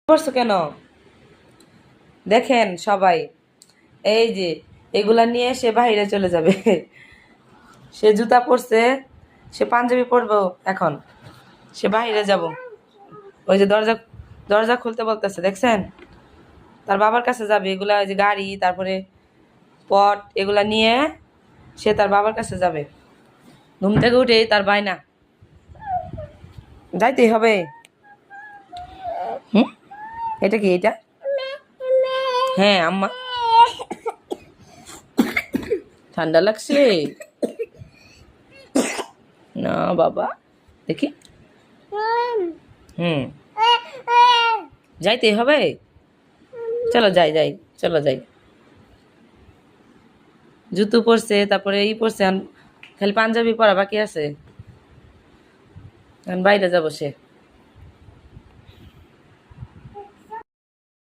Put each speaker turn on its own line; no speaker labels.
পড়ছো কেন? দেখেন সবাই, এই যে এগুলা নিয়ে সে বাইরে চলে যাবে। সে জুতা পরছে, সে পাঞ্জাবি পরবো এখন, সে বাইরে যাব। ওই যে দরজা দরজা খুলতে বলতেছে, দেখছেন? তার বাবার কাছে যাবে, এগুলা ওই যে গাড়ি, তারপরে পট, এগুলা নিয়ে সে তার বাবার কাছে যাবে। ঘুম থেকে উঠে তার বায়না, যাইতেই হবে। হুম, এটা কি? এটা হ্যাঁ আম্মা, ঠান্ডা লাগছে না বাবা, দেখি। হুম, যাইতেই হবে। চলো যাই যাই, চলো যাই। জুতো পরছে, তারপরে ই পরছে, খালি পাঞ্জাবি পরা বাকি আছে। এখন বাইরে যাবো সে।